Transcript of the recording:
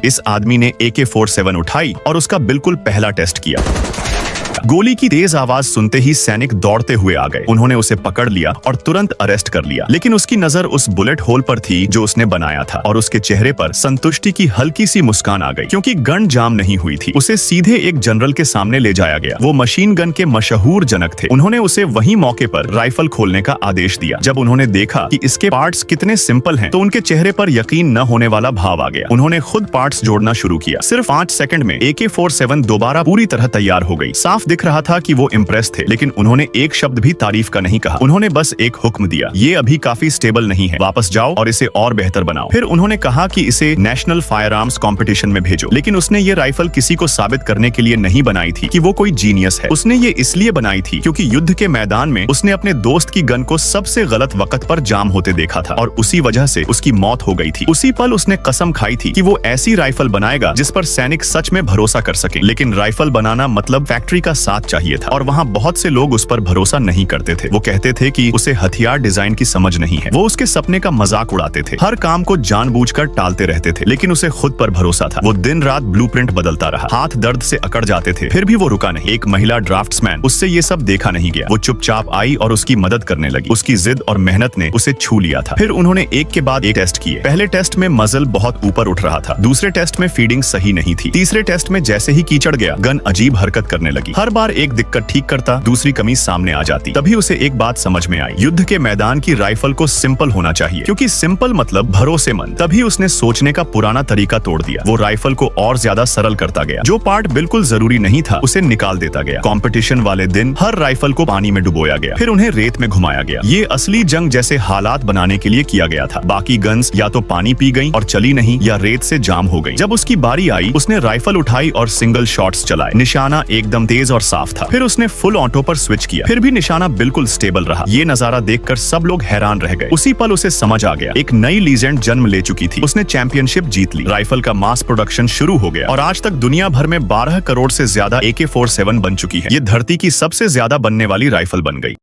इस आदमी ने AK-47 उठाई और उसका बिल्कुल पहला टेस्ट किया। गोली की तेज आवाज सुनते ही सैनिक दौड़ते हुए आ गए। उन्होंने उसे पकड़ लिया और तुरंत अरेस्ट कर लिया, लेकिन उसकी नजर उस बुलेट होल पर थी जो उसने बनाया था और उसके चेहरे पर संतुष्टि की हल्की सी मुस्कान आ गई, क्योंकि गन जाम नहीं हुई थी। उसे सीधे एक जनरल के सामने ले जाया गया। वो मशीन गन के मशहूर जनक थे। उन्होंने उसे वही मौके पर राइफल खोलने का आदेश दिया। जब उन्होंने देखा कि इसके पार्ट्स कितने सिंपल हैं, तो उनके चेहरे पर यकीन न होने वाला भाव आ गया। उन्होंने खुद पार्ट्स जोड़ना शुरू किया। सिर्फ 5 सेकंड में AK-47 दोबारा पूरी तरह तैयार हो गई। साफ दिख रहा था कि वो इम्प्रेस थे, लेकिन उन्होंने एक शब्द भी तारीफ का नहीं कहा। उन्होंने बस एक हुक्म दिया, ये अभी काफी स्टेबल नहीं है, वापस जाओ और इसे और बेहतर बनाओ। फिर उन्होंने कहा कि इसे नेशनल फायर आर्म्स कॉम्पिटिशन में भेजो। लेकिन उसने ये राइफल किसी को साबित करने के लिए नहीं बनाई थी कि वो कोई जीनियस है। उसने ये इसलिए बनाई थी क्योंकि युद्ध के मैदान में उसने अपने दोस्त की गन को सबसे गलत वक्त पर जाम होते देखा था और उसी वजह से उसकी मौत हो गई थी। उसी पल उसने कसम खाई थी कि वो ऐसी राइफल बनाएगा जिस पर सैनिक सच में भरोसा कर सके। लेकिन राइफल बनाना मतलब फैक्ट्री का साथ चाहिए था और वहाँ बहुत से लोग उस पर भरोसा नहीं करते थे। वो कहते थे कि उसे हथियार डिजाइन की समझ नहीं है। वो उसके सपने का मजाक उड़ाते थे, हर काम को जानबूझकर टालते रहते थे, लेकिन उसे खुद पर भरोसा था। वो दिन रात ब्लूप्रिंट बदलता रहा, हाथ दर्द से अकड़ जाते थे, फिर भी वो रुका नहीं। एक महिला ड्राफ्ट्समैन, उससे ये सब देखा नहीं गया। वो चुपचाप आई और उसकी मदद करने लगी। उसकी जिद और मेहनत ने उसे छू लिया था। फिर उन्होंने एक के बाद एक टेस्ट किए। पहले टेस्ट में मजल बहुत ऊपर उठ रहा था, दूसरे टेस्ट में फीडिंग सही नहीं थी, तीसरे टेस्ट में जैसे ही कीचड़ गया, गन अजीब हरकत करने लगी। हर बार एक दिक्कत ठीक करता, दूसरी कमी सामने आ जाती। तभी उसे एक बात समझ में आई, युद्ध के मैदान की राइफल को सिंपल होना चाहिए, क्योंकि सिंपल मतलब भरोसेमंद। तभी उसने सोचने का पुराना तरीका तोड़ दिया। वो राइफल को और ज्यादा सरल करता गया। जो पार्ट बिल्कुल जरूरी नहीं था उसे निकाल देता गया। कंपटीशन वाले दिन हर राइफल को पानी में डुबोया गया, फिर उन्हें रेत में घुमाया गया। ये असली जंग जैसे हालात बनाने के लिए किया गया था। बाकी गन्स या तो पानी पी गई और चली नहीं, या रेत से जाम हो गई। जब उसकी बारी आई, उसने राइफल उठाई और सिंगल शॉट्स चलाए। निशाना एकदम तेज और साफ था। फिर उसने फुल ऑटो पर स्विच किया, फिर भी निशाना बिल्कुल स्टेबल रहा। ये नजारा देखकर सब लोग हैरान रह गए। उसी पल उसे समझ आ गया, एक नई लीजेंड जन्म ले चुकी थी। उसने चैंपियनशिप जीत ली, राइफल का मास प्रोडक्शन शुरू हो गया और आज तक दुनिया भर में 12 करोड़ से ज्यादा AK-47 बन चुकी है। ये धरती की सबसे ज्यादा बनने वाली राइफल बन गई।